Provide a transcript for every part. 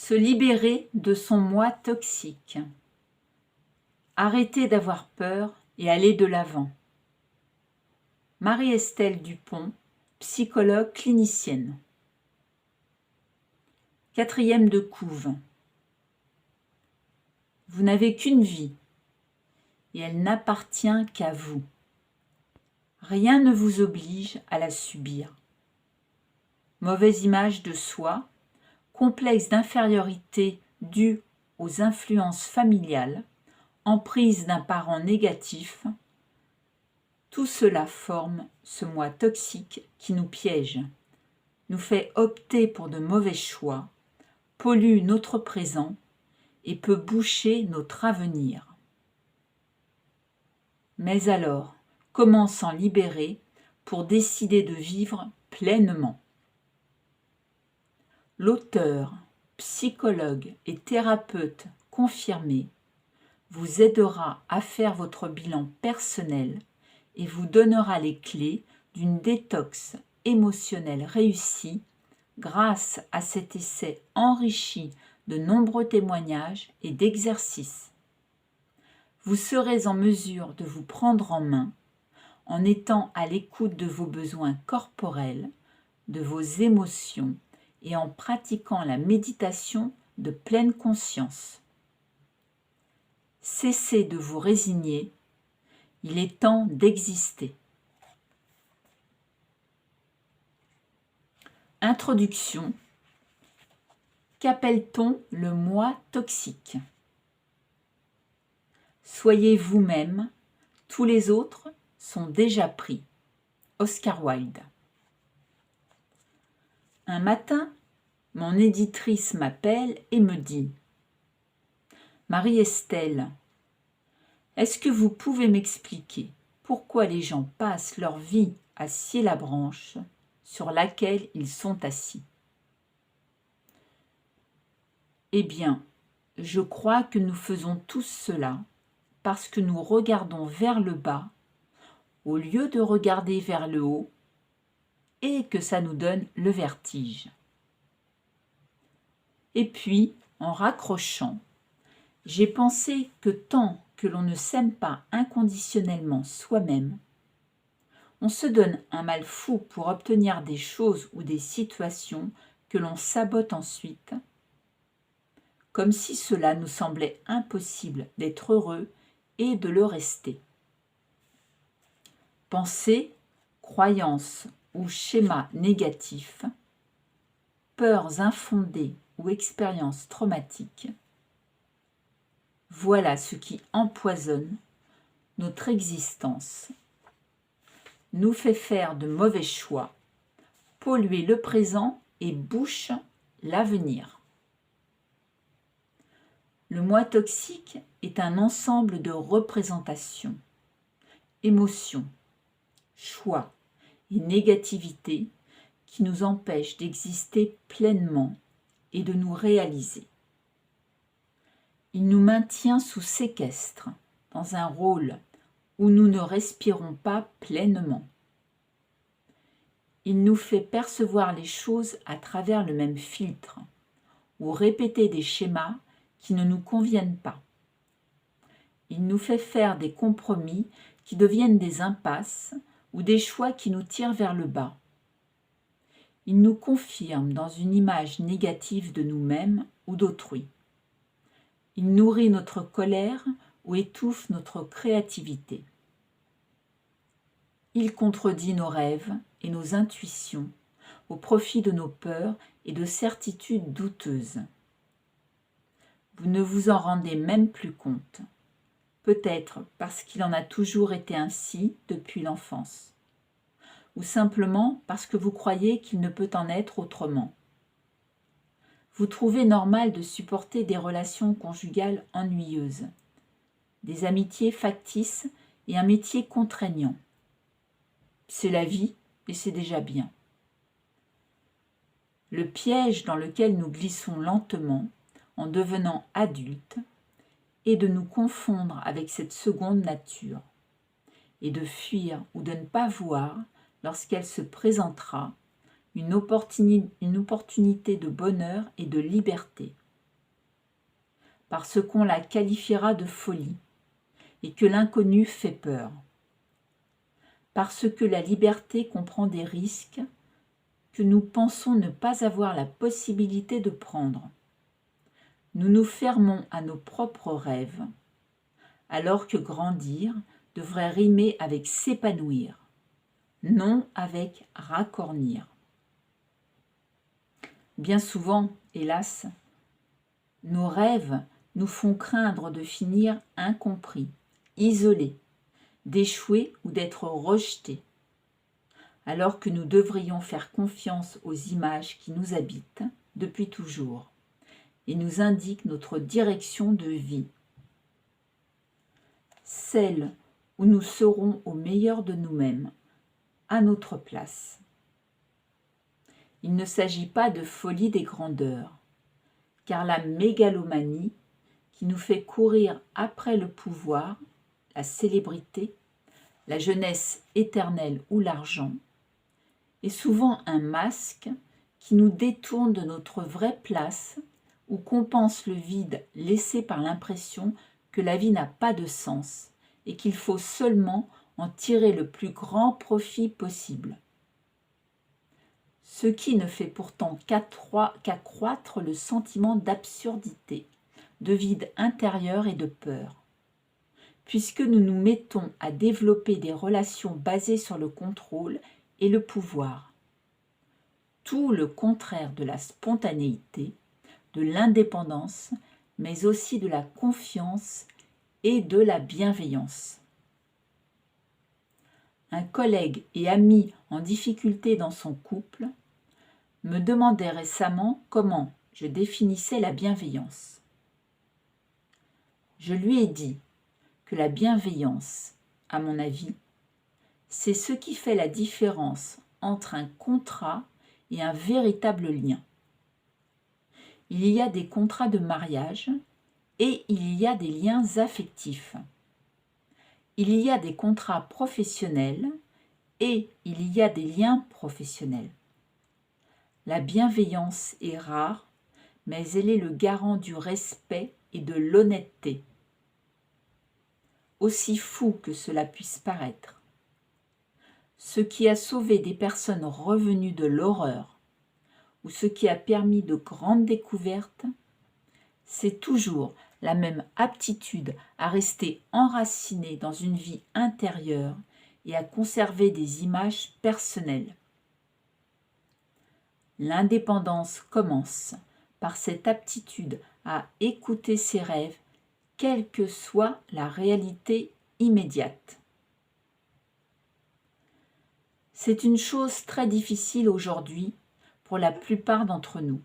Se libérer de son moi toxique. Arrêter d'avoir peur et aller de l'avant. Marie-Estelle Dupont, psychologue clinicienne. 4e de couve. Vous n'avez qu'une vie et elle n'appartient qu'à vous. Rien ne vous oblige à la subir. Mauvaise image de soi, complexe d'infériorité dû aux influences familiales, emprise d'un parent négatif, tout cela forme ce moi toxique qui nous piège, nous fait opter pour de mauvais choix, pollue notre présent et peut boucher notre avenir. Mais alors, comment s'en libérer pour décider de vivre pleinement ? L'auteur, psychologue et thérapeute confirmé vous aidera à faire votre bilan personnel et vous donnera les clés d'une détox émotionnelle réussie grâce à cet essai enrichi de nombreux témoignages et d'exercices. Vous serez en mesure de vous prendre en main en étant à l'écoute de vos besoins corporels, de vos émotions et en pratiquant la méditation de pleine conscience. Cessez de vous résigner, il est temps d'exister. Introduction. Qu'appelle-t-on le moi toxique ? Soyez vous-même, tous les autres sont déjà pris. Oscar Wilde. Un matin, mon éditrice m'appelle et me dit « Marie-Estelle, est-ce que vous pouvez m'expliquer pourquoi les gens passent leur vie à scier la branche sur laquelle ils sont assis ? Eh bien, je crois que nous faisons tous cela parce que nous regardons vers le bas au lieu de regarder vers le haut et que ça nous donne le vertige. Et puis, en raccrochant, j'ai pensé que tant que l'on ne s'aime pas inconditionnellement soi-même, on se donne un mal fou pour obtenir des choses ou des situations que l'on sabote ensuite, comme si cela nous semblait impossible d'être heureux et de le rester. Pensées, croyances ou schémas négatifs, peurs infondées ou expériences traumatiques, voilà ce qui empoisonne notre existence, nous fait faire de mauvais choix, polluer le présent et bouche l'avenir. Le moi toxique est un ensemble de représentations, émotions, choix et négativité qui nous empêchent d'exister pleinement et de nous réaliser. Il nous maintient sous séquestre, dans un rôle où nous ne respirons pas pleinement. Il nous fait percevoir les choses à travers le même filtre, ou répéter des schémas qui ne nous conviennent pas. Il nous fait faire des compromis qui deviennent des impasses ou des choix qui nous tirent vers le bas. Il nous confirme dans une image négative de nous-mêmes ou d'autrui. Il nourrit notre colère ou étouffe notre créativité. Il contredit nos rêves et nos intuitions au profit de nos peurs et de certitudes douteuses. Vous ne vous en rendez même plus compte, peut-être parce qu'il en a toujours été ainsi depuis l'enfance, ou simplement parce que vous croyez qu'il ne peut en être autrement. Vous trouvez normal de supporter des relations conjugales ennuyeuses, des amitiés factices et un métier contraignant. C'est la vie et c'est déjà bien. Le piège dans lequel nous glissons lentement en devenant adultes est de nous confondre avec cette seconde nature et de fuir ou de ne pas voir, lorsqu'elle se présentera, une opportunité de bonheur et de liberté, parce qu'on la qualifiera de folie et que l'inconnu fait peur. Parce que la liberté comprend des risques que nous pensons ne pas avoir la possibilité de prendre. Nous nous fermons à nos propres rêves, alors que grandir devrait rimer avec s'épanouir, non avec racornir. Bien souvent, hélas, nos rêves nous font craindre de finir incompris, isolés, d'échouer ou d'être rejetés, alors que nous devrions faire confiance aux images qui nous habitent depuis toujours et nous indiquent notre direction de vie, celle où nous serons au meilleur de nous-mêmes, à notre place. Il ne s'agit pas de folie des grandeurs, car la mégalomanie qui nous fait courir après le pouvoir, la célébrité, la jeunesse éternelle ou l'argent, est souvent un masque qui nous détourne de notre vraie place ou compense le vide laissé par l'impression que la vie n'a pas de sens et qu'il faut seulement en tirer le plus grand profit possible. Ce qui ne fait pourtant qu'accroître le sentiment d'absurdité, de vide intérieur et de peur, puisque nous nous mettons à développer des relations basées sur le contrôle et le pouvoir. Tout le contraire de la spontanéité, de l'indépendance, mais aussi de la confiance et de la bienveillance. Un collègue et ami en difficulté dans son couple me demandait récemment comment je définissais la bienveillance. Je lui ai dit que la bienveillance, à mon avis, c'est ce qui fait la différence entre un contrat et un véritable lien. Il y a des contrats de mariage et il y a des liens affectifs. Il y a des contrats professionnels et il y a des liens professionnels. La bienveillance est rare, mais elle est le garant du respect et de l'honnêteté. Aussi fou que cela puisse paraître. Ce qui a sauvé des personnes revenues de l'horreur ou ce qui a permis de grandes découvertes, c'est toujours la même aptitude à rester enraciné dans une vie intérieure et à conserver des images personnelles. L'indépendance commence par cette aptitude à écouter ses rêves, quelle que soit la réalité immédiate. C'est une chose très difficile aujourd'hui pour la plupart d'entre nous,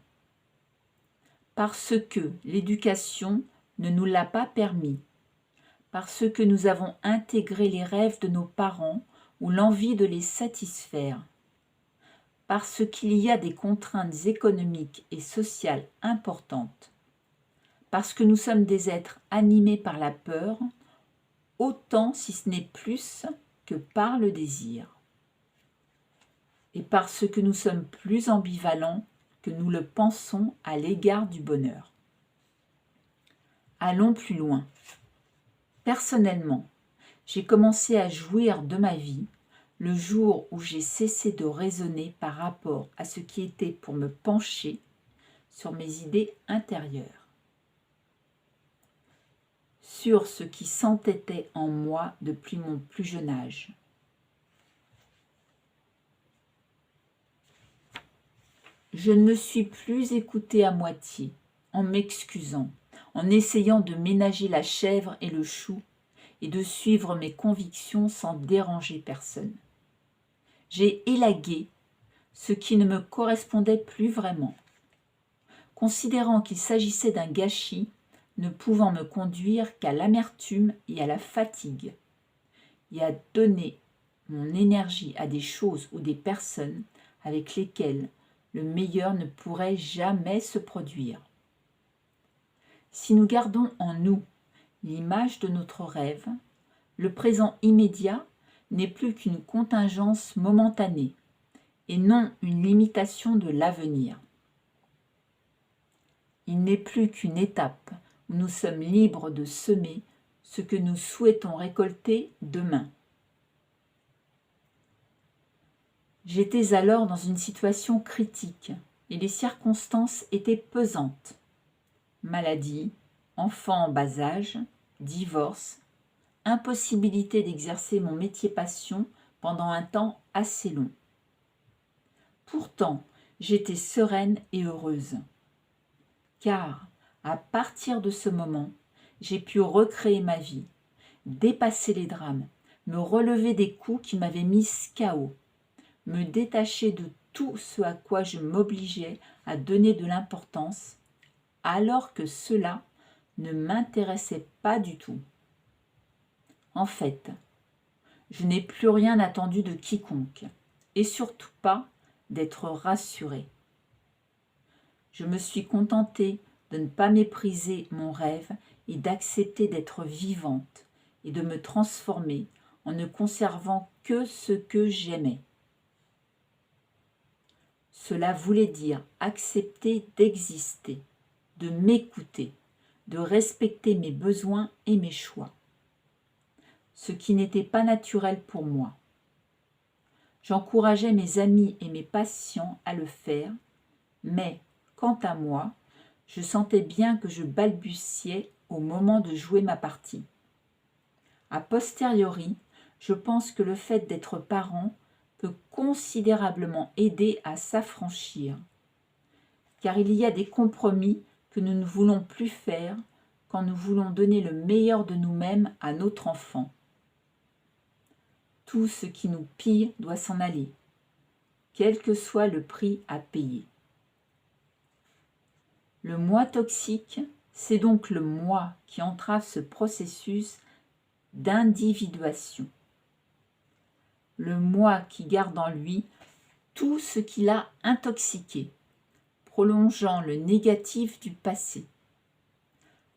parce que l'éducation ne nous l'a pas permis, parce que nous avons intégré les rêves de nos parents ou l'envie de les satisfaire, parce qu'il y a des contraintes économiques et sociales importantes, parce que nous sommes des êtres animés par la peur, autant si ce n'est plus que par le désir, et parce que nous sommes plus ambivalents que nous le pensons à l'égard du bonheur. Allons plus loin. Personnellement, j'ai commencé à jouir de ma vie le jour où j'ai cessé de raisonner par rapport à ce qui était pour me pencher sur mes idées intérieures, sur ce qui s'entêtait en moi depuis mon plus jeune âge. Je ne me suis plus écoutée à moitié, en m'excusant, en essayant de ménager la chèvre et le chou et de suivre mes convictions sans déranger personne. J'ai élagué ce qui ne me correspondait plus vraiment, considérant qu'il s'agissait d'un gâchis ne pouvant me conduire qu'à l'amertume et à la fatigue, et à donner mon énergie à des choses ou des personnes avec lesquelles le meilleur ne pourrait jamais se produire. Si nous gardons en nous l'image de notre rêve, le présent immédiat n'est plus qu'une contingence momentanée et non une limitation de l'avenir. Il n'est plus qu'une étape où nous sommes libres de semer ce que nous souhaitons récolter demain. J'étais alors dans une situation critique et les circonstances étaient pesantes. Maladie, enfants en bas âge, divorce, impossibilité d'exercer mon métier passion pendant un temps assez long. Pourtant, j'étais sereine et heureuse. Car, à partir de ce moment, j'ai pu recréer ma vie, dépasser les drames, me relever des coups qui m'avaient mise KO, me détacher de tout ce à quoi je m'obligeais à donner de l'importance, alors que cela ne m'intéressait pas du tout. En fait, je n'ai plus rien attendu de quiconque, et surtout pas d'être rassurée. Je me suis contentée de ne pas mépriser mon rêve et d'accepter d'être vivante et de me transformer en ne conservant que ce que j'aimais. Cela voulait dire accepter d'exister, de m'écouter, de respecter mes besoins et mes choix, ce qui n'était pas naturel pour moi. J'encourageais mes amis et mes patients à le faire, mais, quant à moi, je sentais bien que je balbutiais au moment de jouer ma partie. A posteriori, je pense que le fait d'être parent peut considérablement aider à s'affranchir, car il y a des compromis que nous ne voulons plus faire quand nous voulons donner le meilleur de nous-mêmes à notre enfant. Tout ce qui nous pille doit s'en aller, quel que soit le prix à payer. Le moi toxique, c'est donc le moi qui entrave ce processus d'individuation. Le moi qui garde en lui tout ce qui l'a intoxiqué, prolongeant le négatif du passé.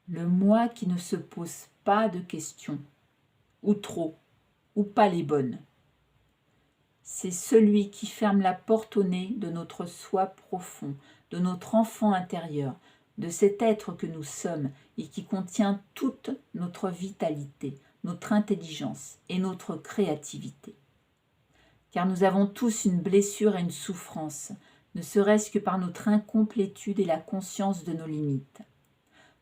Le moi qui ne se pose pas de questions, ou trop, ou pas les bonnes. C'est celui qui ferme la porte au nez de notre soi profond, de notre enfant intérieur, de cet être que nous sommes et qui contient toute notre vitalité, notre intelligence et notre créativité. Car nous avons tous une blessure et une souffrance, ne serait-ce que par notre incomplétude et la conscience de nos limites.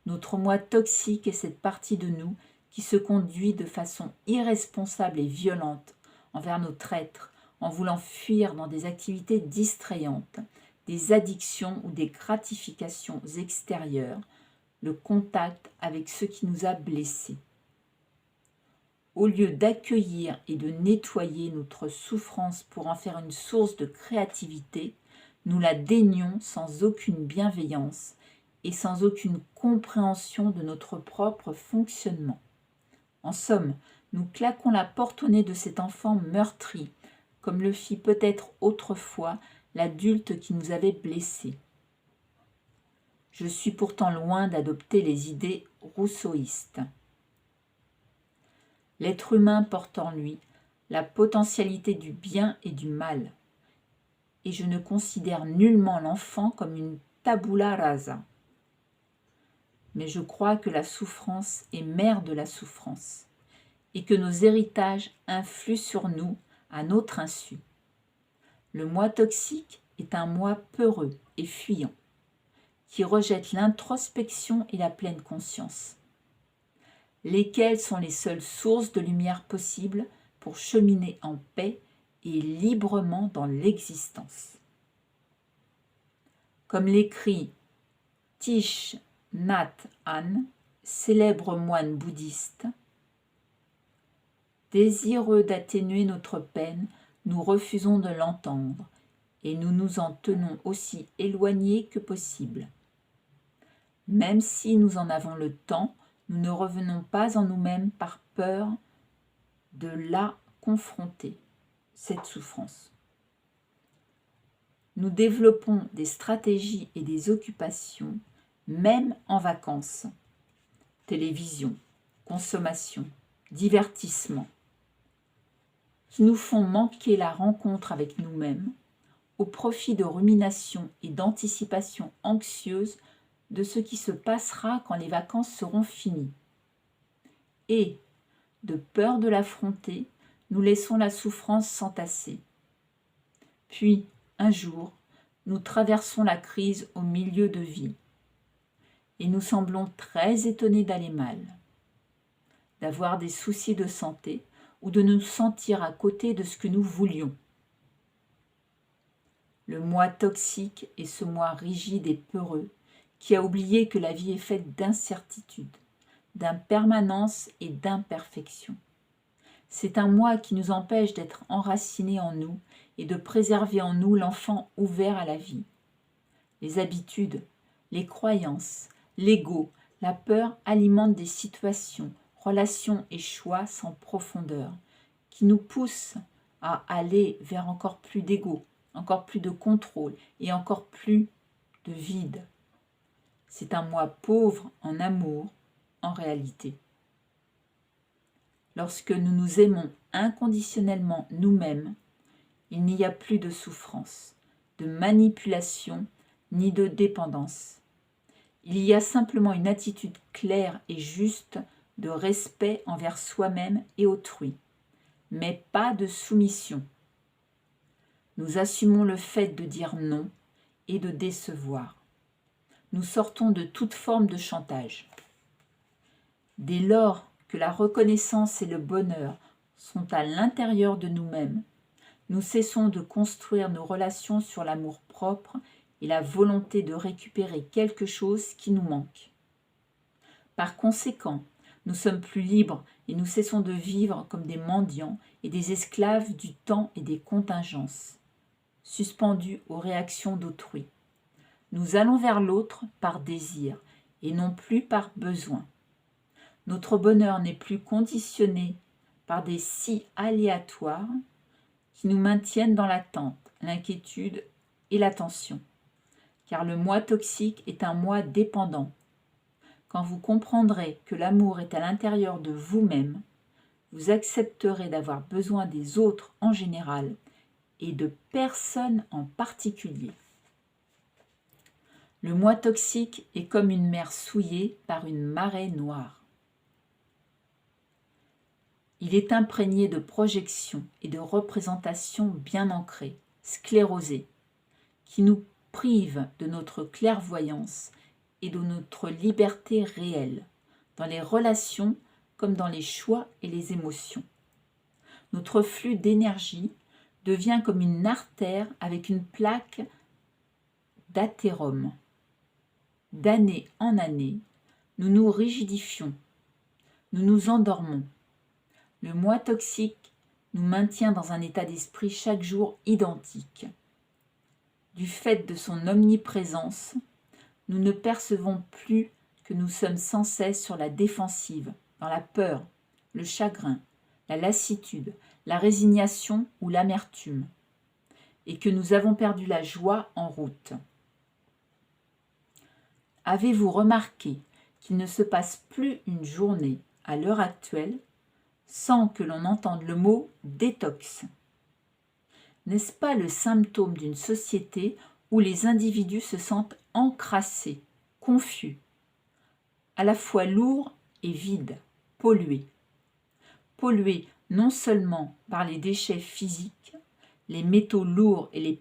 Notre moi toxique est cette partie de nous qui se conduit de façon irresponsable et violente envers notre être, en voulant fuir dans des activités distrayantes, des addictions ou des gratifications extérieures, le contact avec ce qui nous a blessés. Au lieu d'accueillir et de nettoyer notre souffrance pour en faire une source de créativité, nous la dénions sans aucune bienveillance et sans aucune compréhension de notre propre fonctionnement. En somme, nous claquons la porte au nez de cet enfant meurtri, comme le fit peut-être autrefois l'adulte qui nous avait blessés. Je suis pourtant loin d'adopter les idées rousseauistes. L'être humain porte en lui la potentialité du bien et du mal, et je ne considère nullement l'enfant comme une tabula rasa. Mais je crois que la souffrance est mère de la souffrance, et que nos héritages influent sur nous à notre insu. Le moi toxique est un moi peureux et fuyant, qui rejette l'introspection et la pleine conscience, lesquelles sont les seules sources de lumière possibles pour cheminer en paix et librement dans l'existence. Comme l'écrit Thich Nhat Hanh, célèbre moine bouddhiste, désireux d'atténuer notre peine, nous refusons de l'entendre et nous nous en tenons aussi éloignés que possible. Même si nous en avons le temps, nous ne revenons pas en nous-mêmes par peur de la confronter, cette souffrance. Nous développons des stratégies et des occupations, même en vacances. Télévision, consommation, divertissement, qui nous font manquer la rencontre avec nous-mêmes au profit de ruminations et d'anticipations anxieuses de ce qui se passera quand les vacances seront finies. Et, de peur de l'affronter, nous laissons la souffrance s'entasser. Puis, un jour, nous traversons la crise au milieu de vie. Et nous semblons très étonnés d'aller mal, d'avoir des soucis de santé ou de nous sentir à côté de ce que nous voulions. Le moi toxique est ce moi rigide et peureux qui a oublié que la vie est faite d'incertitude, d'impermanence et d'imperfection. C'est un moi qui nous empêche d'être enracinés en nous et de préserver en nous l'enfant ouvert à la vie. Les habitudes, les croyances, l'ego, la peur alimentent des situations, relations et choix sans profondeur, qui nous poussent à aller vers encore plus d'ego, encore plus de contrôle et encore plus de vide. C'est un moi pauvre en amour, en réalité. Lorsque nous nous aimons inconditionnellement nous-mêmes, il n'y a plus de souffrance, de manipulation ni de dépendance. Il y a simplement une attitude claire et juste de respect envers soi-même et autrui, mais pas de soumission. Nous assumons le fait de dire non et de décevoir. Nous sortons de toute forme de chantage. Dès lors que la reconnaissance et le bonheur sont à l'intérieur de nous-mêmes, nous cessons de construire nos relations sur l'amour-propre et la volonté de récupérer quelque chose qui nous manque. Par conséquent, nous sommes plus libres et nous cessons de vivre comme des mendiants et des esclaves du temps et des contingences, suspendus aux réactions d'autrui. Nous allons vers l'autre par désir et non plus par besoin. Notre bonheur n'est plus conditionné par des si aléatoires qui nous maintiennent dans l'attente, l'inquiétude et la tension. Car le moi toxique est un moi dépendant. Quand vous comprendrez que l'amour est à l'intérieur de vous-même, vous accepterez d'avoir besoin des autres en général et de personne en particulier. Le moi toxique est comme une mer souillée par une marée noire. Il est imprégné de projections et de représentations bien ancrées, sclérosées, qui nous privent de notre clairvoyance et de notre liberté réelle, dans les relations comme dans les choix et les émotions. Notre flux d'énergie devient comme une artère avec une plaque d'athérome. D'année en année, nous nous rigidifions, nous nous endormons. Le moi toxique nous maintient dans un état d'esprit chaque jour identique. Du fait de son omniprésence, nous ne percevons plus que nous sommes sans cesse sur la défensive, dans la peur, le chagrin, la lassitude, la résignation ou l'amertume, et que nous avons perdu la joie en route. Avez-vous remarqué qu'il ne se passe plus une journée à l'heure actuelle sans que l'on entende le mot « détox » ? N'est-ce pas le symptôme d'une société où les individus se sentent encrassés, confus, à la fois lourds et vides, pollués ? Pollués non seulement par les déchets physiques, les métaux lourds et les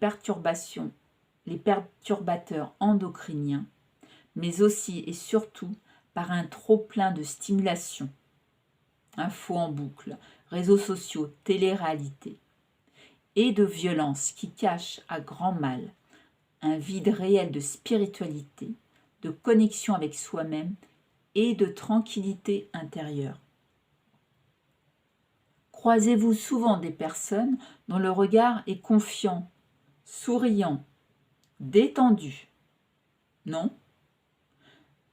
perturbateurs endocriniens, mais aussi et surtout par un trop-plein de stimulation. Infos en boucle, réseaux sociaux, télé-réalité, et de violence qui cachent à grand mal un vide réel de spiritualité, de connexion avec soi-même et de tranquillité intérieure. Croisez-vous souvent des personnes dont le regard est confiant, souriant, détendu ? Non ?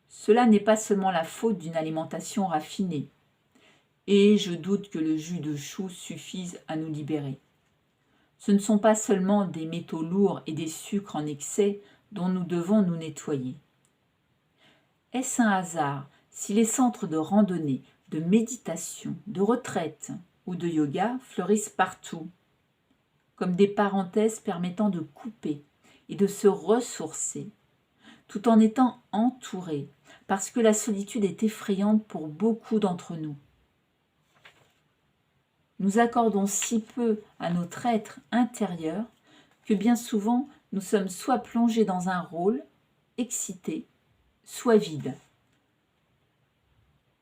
Cela n'est pas seulement la faute d'une alimentation raffinée, et je doute que le jus de chou suffise à nous libérer. Ce ne sont pas seulement des métaux lourds et des sucres en excès dont nous devons nous nettoyer. Est-ce un hasard si les centres de randonnée, de méditation, de retraite ou de yoga fleurissent partout, comme des parenthèses permettant de couper et de se ressourcer, tout en étant entouré, parce que la solitude est effrayante pour beaucoup d'entre nous. Nous accordons si peu à notre être intérieur que bien souvent nous sommes soit plongés dans un rôle, excités, soit vides.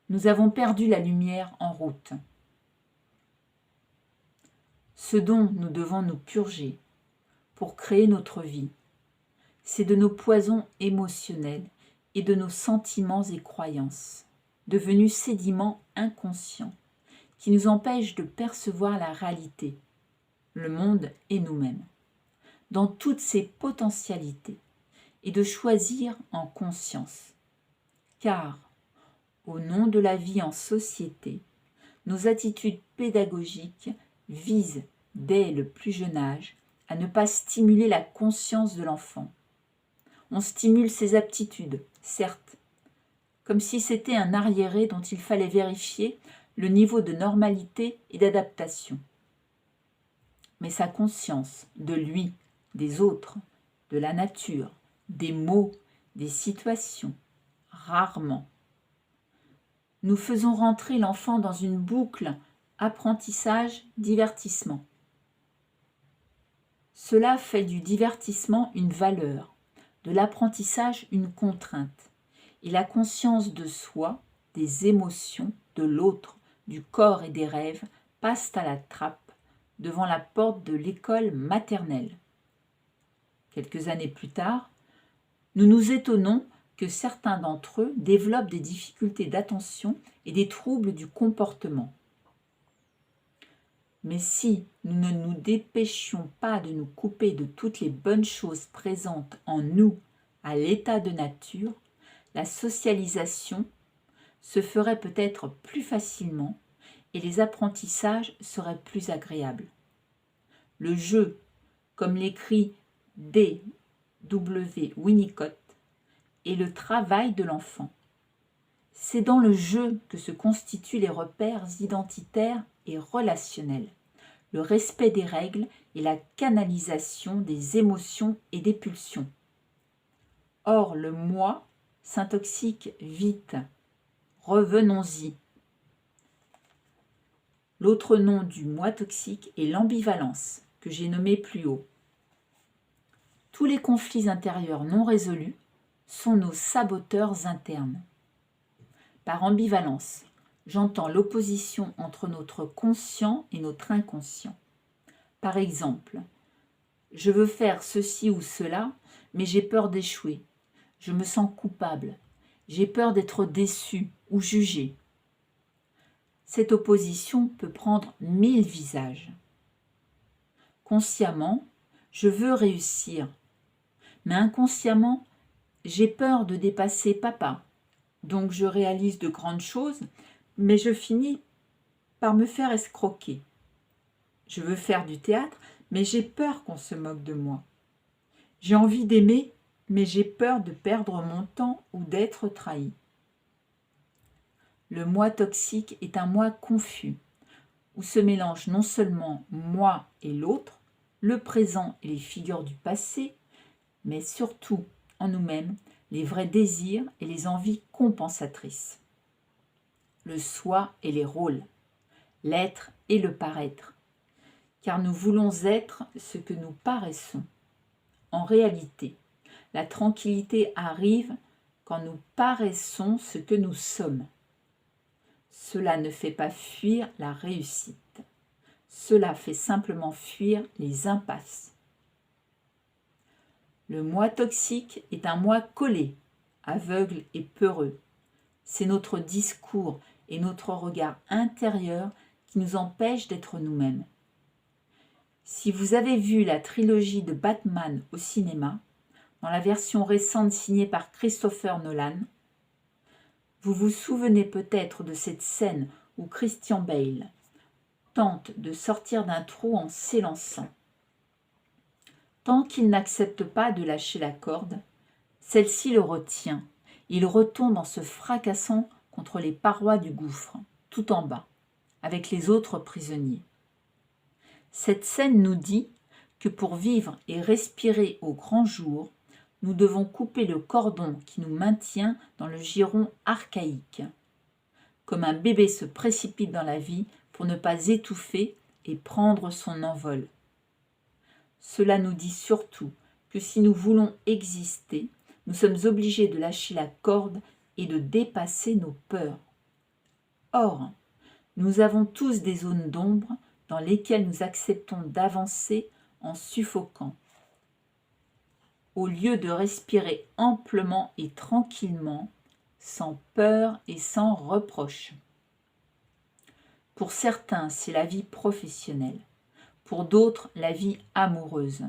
Nous avons perdu la lumière en route. Ce dont nous devons nous purger pour créer notre vie, c'est de nos poisons émotionnels et de nos sentiments et croyances, devenus sédiments inconscients, qui nous empêchent de percevoir la réalité, le monde et nous-mêmes, dans toutes ses potentialités, et de choisir en conscience. Car, au nom de la vie en société, nos attitudes pédagogiques visent, dès le plus jeune âge, à ne pas stimuler la conscience de l'enfant. On stimule ses aptitudes, certes, comme si c'était un arriéré dont il fallait vérifier le niveau de normalité et d'adaptation. Mais sa conscience de lui, des autres, de la nature, des mots, des situations, rarement. Nous faisons rentrer l'enfant dans une boucle apprentissage-divertissement. Cela fait du divertissement une valeur, de l'apprentissage une contrainte, et la conscience de soi, des émotions, de l'autre, du corps et des rêves passent à la trappe devant la porte de l'école maternelle. Quelques années plus tard, nous nous étonnons que certains d'entre eux développent des difficultés d'attention et des troubles du comportement. Mais si nous ne nous dépêchions pas de nous couper de toutes les bonnes choses présentes en nous à l'état de nature, la socialisation se ferait peut-être plus facilement et les apprentissages seraient plus agréables. Le jeu, comme l'écrit D.W. Winnicott, est le travail de l'enfant. C'est dans le jeu que se constituent les repères identitaires et relationnels, le respect des règles et la canalisation des émotions et des pulsions. Or, le moi s'intoxique vite. Revenons-y. L'autre nom du moi toxique est l'ambivalence, que j'ai nommé plus haut. Tous les conflits intérieurs non résolus sont nos saboteurs internes. Par ambivalence, j'entends l'opposition entre notre conscient et notre inconscient. Par exemple, je veux faire ceci ou cela, mais j'ai peur d'échouer. Je me sens coupable. J'ai peur d'être déçu ou jugé. Cette opposition peut prendre 1000 visages. Consciemment, je veux réussir, mais inconsciemment, j'ai peur de dépasser papa. Donc je réalise de grandes choses, mais je finis par me faire escroquer. Je veux faire du théâtre, mais j'ai peur qu'on se moque de moi. J'ai envie d'aimer, mais j'ai peur de perdre mon temps ou d'être trahi. Le moi toxique est un moi confus, où se mélangent non seulement moi et l'autre, le présent et les figures du passé, mais surtout en nous-mêmes les vrais désirs et les envies compensatrices. Le soi et les rôles, l'être et le paraître, car nous voulons être ce que nous paraissons. En réalité, la tranquillité arrive quand nous paraissons ce que nous sommes. Cela ne fait pas fuir la réussite. Cela fait simplement fuir les impasses. Le moi toxique est un moi collé, aveugle et peureux. C'est notre discours et notre regard intérieur qui nous empêchent d'être nous-mêmes. Si vous avez vu la trilogie de Batman au cinéma, dans la version récente signée par Christopher Nolan, vous vous souvenez peut-être de cette scène où Christian Bale tente de sortir d'un trou en s'élançant. Tant qu'il n'accepte pas de lâcher la corde, celle-ci le retient. Il retombe en se fracassant contre les parois du gouffre, tout en bas, avec les autres prisonniers. Cette scène nous dit que pour vivre et respirer au grand jour, nous devons couper le cordon qui nous maintient dans le giron archaïque. Comme un bébé se précipite dans la vie pour ne pas étouffer et prendre son envol. Cela nous dit surtout que si nous voulons exister, nous sommes obligés de lâcher la corde et de dépasser nos peurs. Or, nous avons tous des zones d'ombre dans lesquelles nous acceptons d'avancer en suffoquant. Au lieu de respirer amplement et tranquillement, sans peur et sans reproche. Pour certains, c'est la vie professionnelle. Pour d'autres, la vie amoureuse.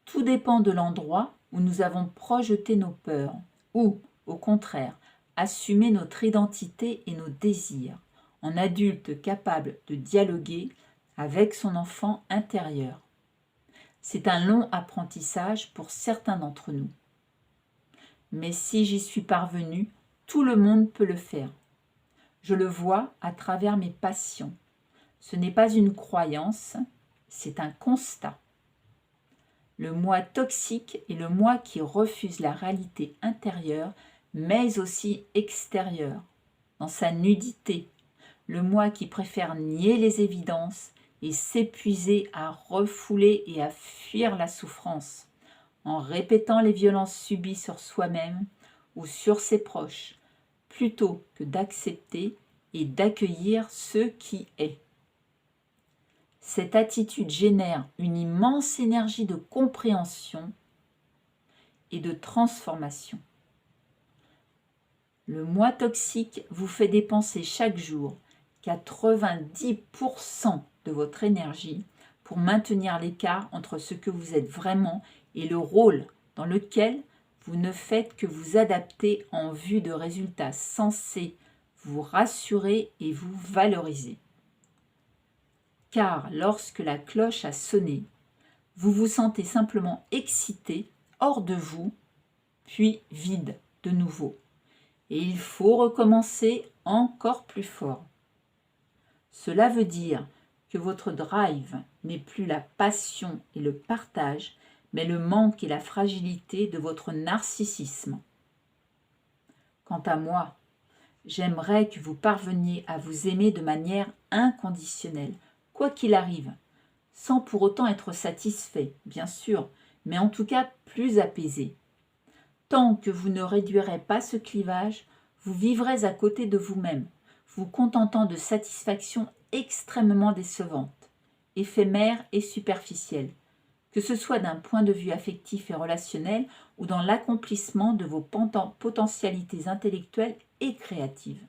Tout dépend de l'endroit où nous avons projeté nos peurs, ou, au contraire, assumé notre identité et nos désirs, en adulte capable de dialoguer avec son enfant intérieur. C'est un long apprentissage pour certains d'entre nous. Mais si j'y suis parvenue, tout le monde peut le faire. Je le vois à travers mes passions. Ce n'est pas une croyance, c'est un constat. Le moi toxique est le moi qui refuse la réalité intérieure, mais aussi extérieure, dans sa nudité. Le moi qui préfère nier les évidences et s'épuiser à refouler et à fuir la souffrance, en répétant les violences subies sur soi-même ou sur ses proches, plutôt que d'accepter et d'accueillir ce qui est. Cette attitude génère une immense énergie de compréhension et de transformation. Le moi toxique vous fait dépenser chaque jour 90% de votre énergie pour maintenir l'écart entre ce que vous êtes vraiment et le rôle dans lequel vous ne faites que vous adapter en vue de résultats censés vous rassurer et vous valoriser. Car lorsque la cloche a sonné, vous vous sentez simplement excité, hors de vous, puis vide de nouveau. Et il faut recommencer encore plus fort. Cela veut dire que votre drive n'est plus la passion et le partage, mais le manque et la fragilité de votre narcissisme. Quant à moi, j'aimerais que vous parveniez à vous aimer de manière inconditionnelle, quoi qu'il arrive, sans pour autant être satisfait, bien sûr, mais en tout cas plus apaisé. Tant que vous ne réduirez pas ce clivage, vous vivrez à côté de vous-même, vous contentant de satisfactions extrêmement décevantes, éphémères et superficielles, que ce soit d'un point de vue affectif et relationnel ou dans l'accomplissement de vos potentialités intellectuelles et créatives.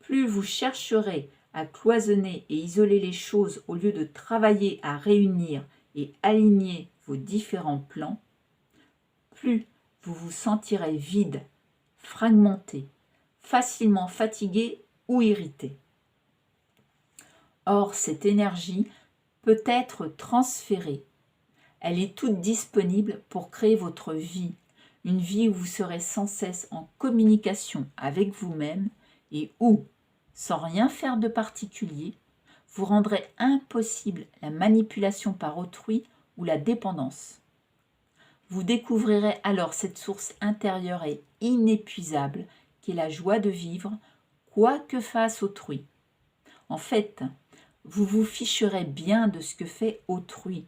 Plus vous chercherez à cloisonner et isoler les choses au lieu de travailler à réunir et aligner vos différents plans, plus vous vous sentirez vide, fragmenté, facilement fatigué ou irrité. Or, cette énergie peut être transférée. Elle est toute disponible pour créer votre vie, une vie où vous serez sans cesse en communication avec vous-même et où, sans rien faire de particulier, vous rendrez impossible la manipulation par autrui ou la dépendance. Vous découvrirez alors cette source intérieure et inépuisable qui est la joie de vivre, quoi que fasse autrui. En fait, vous vous ficherez bien de ce que fait autrui,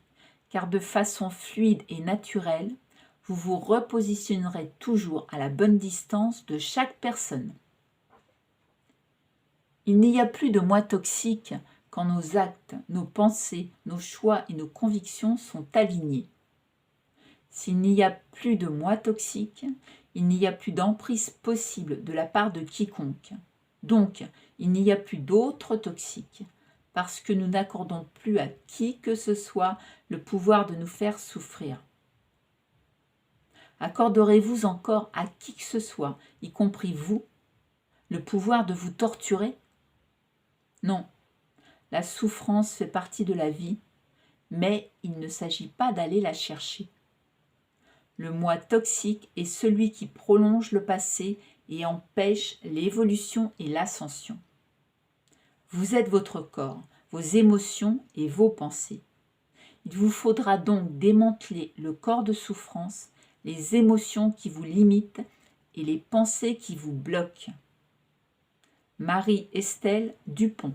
car de façon fluide et naturelle, vous vous repositionnerez toujours à la bonne distance de chaque personne. Il n'y a plus de moi toxique quand nos actes, nos pensées, nos choix et nos convictions sont alignés. S'il n'y a plus de moi toxique, il n'y a plus d'emprise possible de la part de quiconque. Donc, il n'y a plus d'autres toxiques, parce que nous n'accordons plus à qui que ce soit le pouvoir de nous faire souffrir. Accorderez-vous encore à qui que ce soit, y compris vous, le pouvoir de vous torturer ? Non, la souffrance fait partie de la vie, mais il ne s'agit pas d'aller la chercher. Le moi toxique est celui qui prolonge le passé et empêche l'évolution et l'ascension. Vous êtes votre corps, vos émotions et vos pensées. Il vous faudra donc démanteler le corps de souffrance, les émotions qui vous limitent et les pensées qui vous bloquent. Marie-Estelle Dupont.